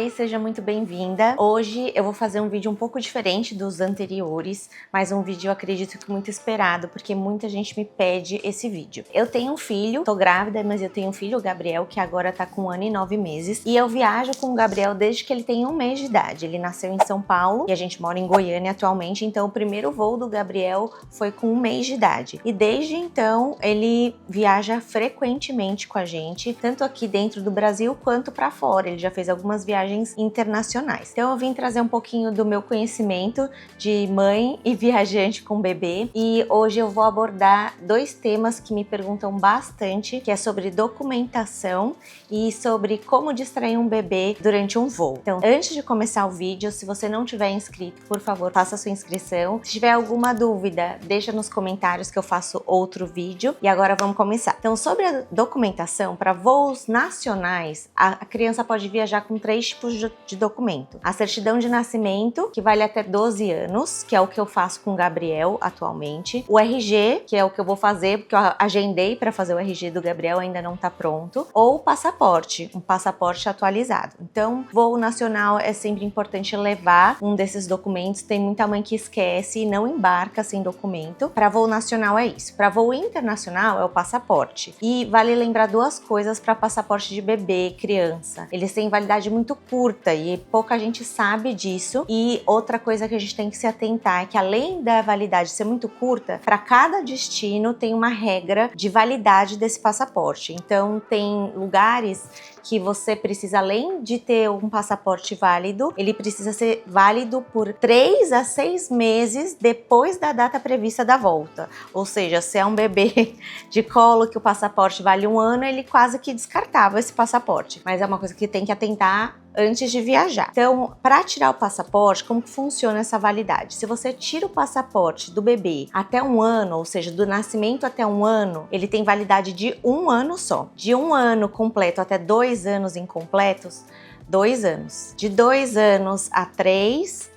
Oi, seja muito bem-vinda. Hoje eu vou fazer um vídeo um pouco diferente dos anteriores, mas um vídeo eu acredito que muito esperado, porque muita gente me pede esse vídeo. Eu tenho um filho, tô grávida, mas eu tenho um filho, o Gabriel, que agora tá com 1 ano e 9 meses, e eu viajo com o Gabriel desde que ele tem 1 mês de idade. Ele nasceu em São Paulo e a gente mora em Goiânia atualmente, então o primeiro voo do Gabriel foi com 1 mês de idade. E desde então ele viaja frequentemente com a gente, tanto aqui dentro do Brasil quanto pra fora. Ele já fez algumas viagens internacionais. Então eu vim trazer um pouquinho do meu conhecimento de mãe e viajante com bebê, e hoje eu vou abordar 2 temas que me perguntam bastante, que é sobre documentação e sobre como distrair um bebê durante um voo. Então, antes de começar o vídeo, se você não tiver inscrito, por favor, faça a sua inscrição. Se tiver alguma dúvida, deixa nos comentários que eu faço outro vídeo. E agora vamos começar. Então, sobre a documentação, para voos nacionais, a criança pode viajar com 3 tipos de documento. A certidão de nascimento, que vale até 12 anos, que é o que eu faço com o Gabriel atualmente. O RG, que é o que eu vou fazer, porque eu agendei para fazer o RG do Gabriel, ainda não tá pronto. Ou o passaporte, um passaporte atualizado. Então, voo nacional é sempre importante levar um desses documentos. Tem muita mãe que esquece e não embarca sem documento. Para voo nacional é isso. Para voo internacional é o passaporte. E vale lembrar 2 coisas para passaporte de bebê, criança. Eles têm validade muito curta e pouca gente sabe disso. E outra coisa que a gente tem que se atentar é que, além da validade ser muito curta, para cada destino tem uma regra de validade desse passaporte. Então, tem lugares que você precisa, além de ter um passaporte válido, ele precisa ser válido por 3 a 6 meses depois da data prevista da volta. Ou seja, se é um bebê de colo que o passaporte vale 1 ano, ele quase que descartava esse passaporte. Mas é uma coisa que tem que atentar antes de viajar. Então, para tirar o passaporte, como que funciona essa validade? Se você tira o passaporte do bebê até 1 ano, ou seja, do nascimento até 1 ano, ele tem validade de 1 ano só. De 1 ano completo até 2 anos incompletos, 2 anos. De 2 anos a 3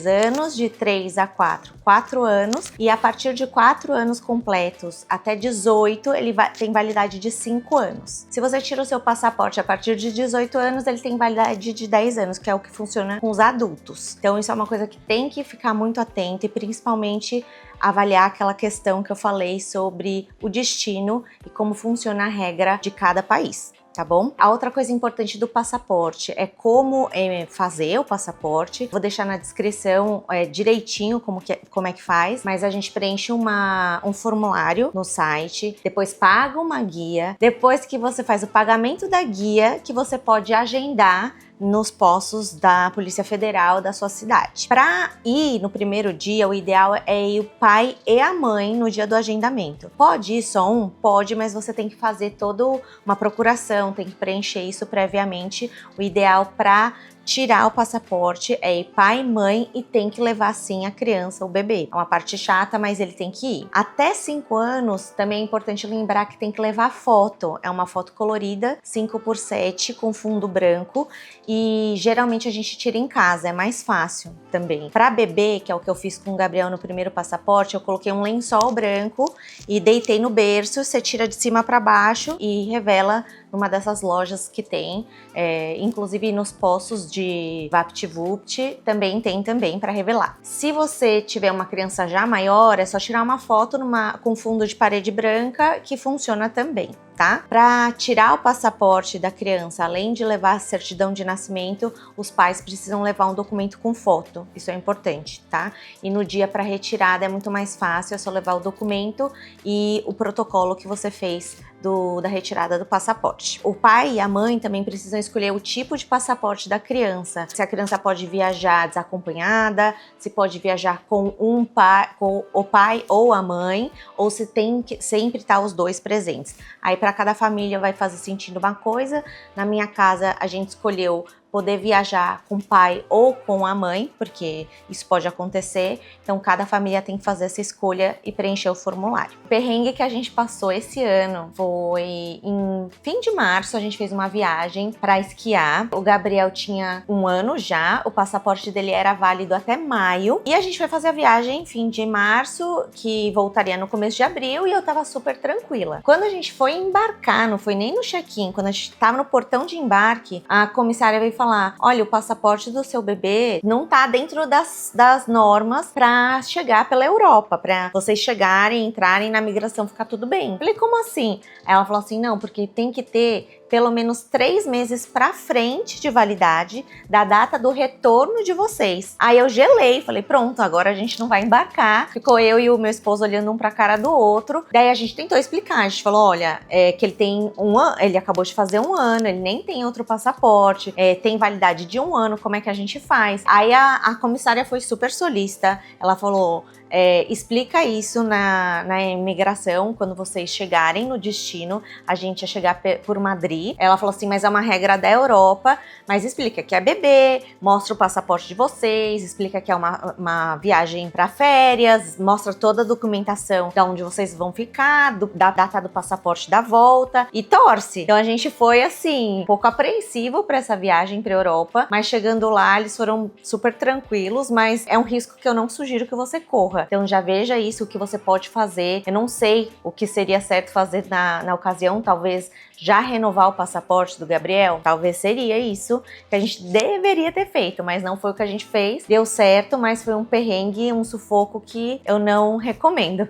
anos, de 3 a 4 anos, e a partir de 4 anos completos até 18, ele tem validade de 5 anos. Se você tira o seu passaporte a partir de 18 anos, ele tem validade de 10 anos, que é o que funciona com os adultos. Então isso é uma coisa que tem que ficar muito atento e principalmente avaliar aquela questão que eu falei sobre o destino e como funciona a regra de cada país. Tá bom? A outra coisa importante do passaporte é como fazer o passaporte. Vou deixar na descrição direitinho como é que faz, mas a gente preenche um formulário no site, depois paga uma guia, depois que você faz o pagamento da guia, que você pode agendar nos postos da Polícia Federal da sua cidade. Para ir no primeiro dia, o ideal é ir o pai e a mãe no dia do agendamento. Pode ir só um? Pode, mas você tem que fazer toda uma procuração, tem que preencher isso previamente. O ideal para tirar o passaporte é ir pai e mãe, e tem que levar sim a criança, o bebê. É uma parte chata, mas ele tem que ir. Até 5 anos, também é importante lembrar que tem que levar foto. É uma foto colorida, 5x7, com fundo branco, e geralmente a gente tira em casa, é mais fácil também. Para bebê, que é o que eu fiz com o Gabriel no primeiro passaporte, eu coloquei um lençol branco e deitei no berço. Você tira de cima para baixo e revela numa dessas lojas que tem, inclusive nos postos de VaptVupt também tem para revelar. Se você tiver uma criança já maior, é só tirar uma foto com fundo de parede branca, que funciona também, tá? Para tirar o passaporte da criança, além de levar a certidão de nascimento, os pais precisam levar um documento com foto. Isso é importante, tá? E no dia para retirada é muito mais fácil, é só levar o documento e o protocolo que você fez da retirada do passaporte. O pai e a mãe também precisam escolher o tipo de passaporte da criança. Se a criança pode viajar desacompanhada, se pode viajar com o pai ou a mãe, ou se tem que sempre estar os 2 presentes. Aí para cada família vai fazer sentido uma coisa. Na minha casa a gente escolheu poder viajar com o pai ou com a mãe, porque isso pode acontecer. Então, cada família tem que fazer essa escolha e preencher o formulário. O perrengue que a gente passou esse ano foi em fim de março. A gente fez uma viagem para esquiar. O Gabriel tinha 1 ano já, o passaporte dele era válido até maio. E a gente foi fazer a viagem em fim de março, que voltaria no começo de abril, e eu tava super tranquila. Quando a gente foi embarcar, não foi nem no check-in, quando a gente tava no portão de embarque, a comissária veio falar, olha, o passaporte do seu bebê não tá dentro das normas pra chegar pela Europa, pra vocês chegarem, entrarem na migração, ficar tudo bem. Eu falei, como assim? Aí ela falou assim, não, porque tem que ter pelo menos 3 meses pra frente de validade da data do retorno de vocês. Aí eu gelei, falei, pronto, agora a gente não vai embarcar. Ficou eu e o meu esposo olhando um pra cara do outro. Daí a gente tentou explicar, a gente falou, olha, que ele tem ele acabou de fazer 1 ano, ele nem tem outro passaporte, tem validade de 1 ano, como é que a gente faz? Aí a comissária foi super solícita, ela falou, explica isso na imigração, quando vocês chegarem no destino, a gente ia chegar por Madrid. Ela falou assim, mas é uma regra da Europa, mas explica que é bebê, mostra o passaporte de vocês, explica que é uma viagem para férias, mostra toda a documentação de onde vocês vão ficar, da data do passaporte da volta e torce. Então a gente foi assim, um pouco apreensivo para essa viagem para Europa, mas chegando lá eles foram super tranquilos, mas é um risco que eu não sugiro que você corra. Então já veja isso, o que você pode fazer. Eu não sei o que seria certo fazer na ocasião, talvez já renovar o passaporte do Gabriel, talvez seria isso que a gente deveria ter feito, mas não foi o que a gente fez. Deu certo, mas foi um perrengue, um sufoco que eu não recomendo.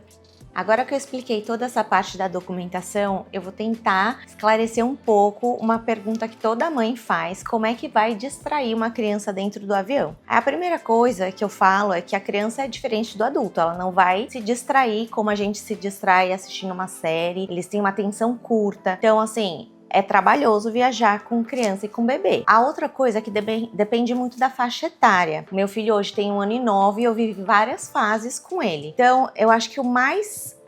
Agora que eu expliquei toda essa parte da documentação, eu vou tentar esclarecer um pouco uma pergunta que toda mãe faz: como é que vai distrair uma criança dentro do avião? A primeira coisa que eu falo é que a criança é diferente do adulto, ela não vai se distrair como a gente se distrai assistindo uma série, eles têm uma atenção curta, então assim, é trabalhoso viajar com criança e com bebê. A outra coisa é que depende muito da faixa etária. Meu filho hoje tem 1 ano e 9 e eu vivi várias fases com ele. Então, eu acho que o mais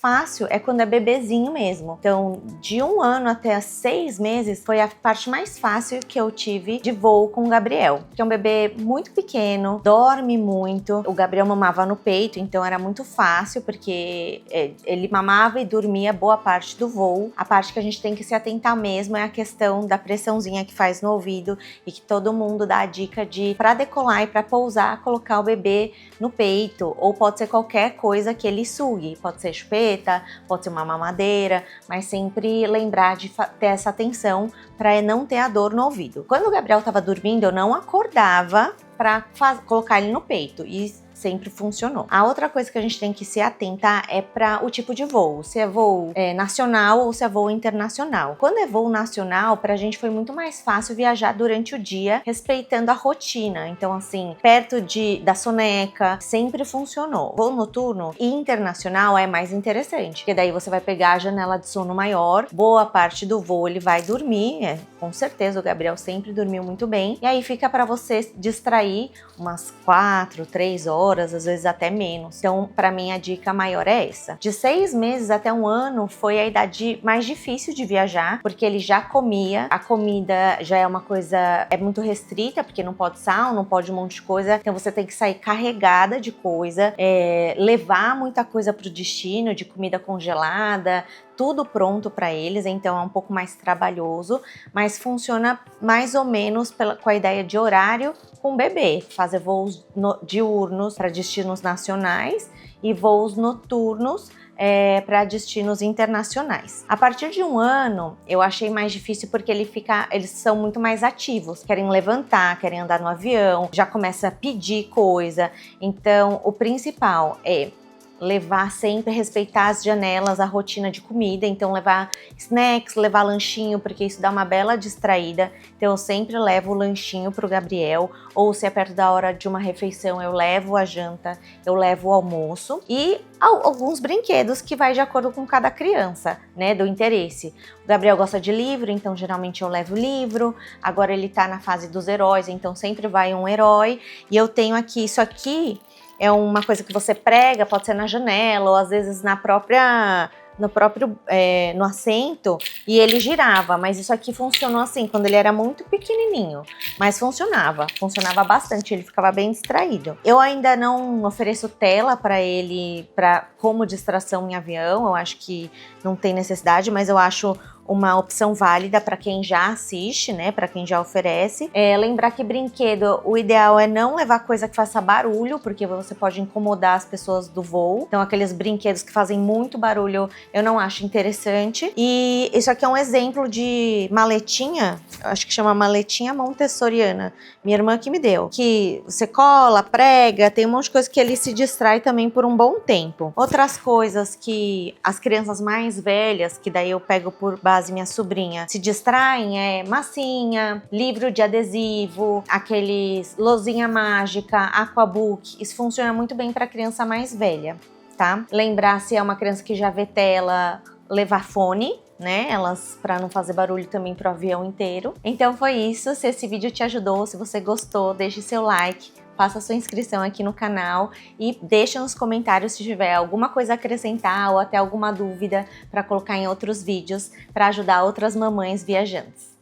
fácil é quando é bebezinho mesmo. Então, de 1 ano até 6 meses foi a parte mais fácil que eu tive de voo com o Gabriel. Porque é um bebê muito pequeno, dorme muito. O Gabriel mamava no peito, então era muito fácil, porque ele mamava e dormia boa parte do voo. A parte que a gente tem que se atentar mesmo é a questão da pressãozinha que faz no ouvido e que todo mundo dá a dica de, para decolar e para pousar, colocar o bebê no peito, ou pode ser qualquer coisa que ele sugue. Pode ser chupeta, pode ser uma mamadeira, mas sempre lembrar de ter essa atenção para não ter a dor no ouvido. Quando o Gabriel estava dormindo, eu não acordava para colocar ele no peito e sempre funcionou. A outra coisa que a gente tem que se atentar é para o tipo de voo, se é voo nacional ou se é voo internacional. Quando é voo nacional, pra gente foi muito mais fácil viajar durante o dia, respeitando a rotina. Então assim, perto da soneca, sempre funcionou. Voo noturno e internacional é mais interessante, porque daí você vai pegar a janela de sono maior, boa parte do voo ele vai dormir, com certeza o Gabriel sempre dormiu muito bem, e aí fica para você distrair umas 4, 3 horas, às vezes até menos. Então, para mim, a dica maior é essa. De 6 meses até 1 ano foi a idade mais difícil de viajar, porque ele já comia, a comida já é uma coisa, é muito restrita, porque não pode sal, não pode um monte de coisa, então você tem que sair carregada de coisa, levar muita coisa pro destino, de comida congelada, tudo pronto para eles, então é um pouco mais trabalhoso, mas funciona mais ou menos com a ideia de horário com o bebê, fazer voos diurnos para destinos nacionais e voos noturnos para destinos internacionais. A partir de 1 ano, eu achei mais difícil porque eles são muito mais ativos, querem levantar, querem andar no avião, já começa a pedir coisa, então o principal é levar sempre, respeitar as janelas, a rotina de comida, então levar snacks, levar lanchinho, porque isso dá uma bela distraída, então eu sempre levo o lanchinho pro Gabriel, ou se é perto da hora de uma refeição, eu levo a janta, eu levo o almoço, e alguns brinquedos que vai de acordo com cada criança, né, do interesse. O Gabriel gosta de livro, então geralmente eu levo livro, agora ele tá na fase dos heróis, então sempre vai um herói, e eu tenho aqui, isso aqui é uma coisa que você prega, pode ser na janela, ou às vezes no assento, e ele girava, mas isso aqui funcionou assim, quando ele era muito pequenininho, mas funcionava bastante, ele ficava bem distraído. Eu ainda não ofereço tela para ele, como distração em avião, eu acho que não tem necessidade, mas eu acho uma opção válida para quem já assiste, né? Para quem já oferece. Lembrar que brinquedo, o ideal é não levar coisa que faça barulho, porque você pode incomodar as pessoas do voo. Então, aqueles brinquedos que fazem muito barulho, eu não acho interessante. E isso aqui é um exemplo de maletinha, acho que chama maletinha montessoriana. Minha irmã que me deu. Que você cola, prega, tem um monte de coisa que ele se distrai também por um bom tempo. Outras coisas que as crianças mais velhas, que daí eu pego por base minha sobrinha, se distraem é massinha, livro de adesivo, aqueles lousinha mágica, aquabook. Isso funciona muito bem para criança mais velha, tá? Lembrar, se é uma criança que já vê tela, levar fone, né? Elas, para não fazer barulho também pro avião inteiro. Então foi isso. Se esse vídeo te ajudou, se você gostou, deixe seu like, faça sua inscrição aqui no canal e deixa nos comentários se tiver alguma coisa a acrescentar ou até alguma dúvida para colocar em outros vídeos para ajudar outras mamães viajantes.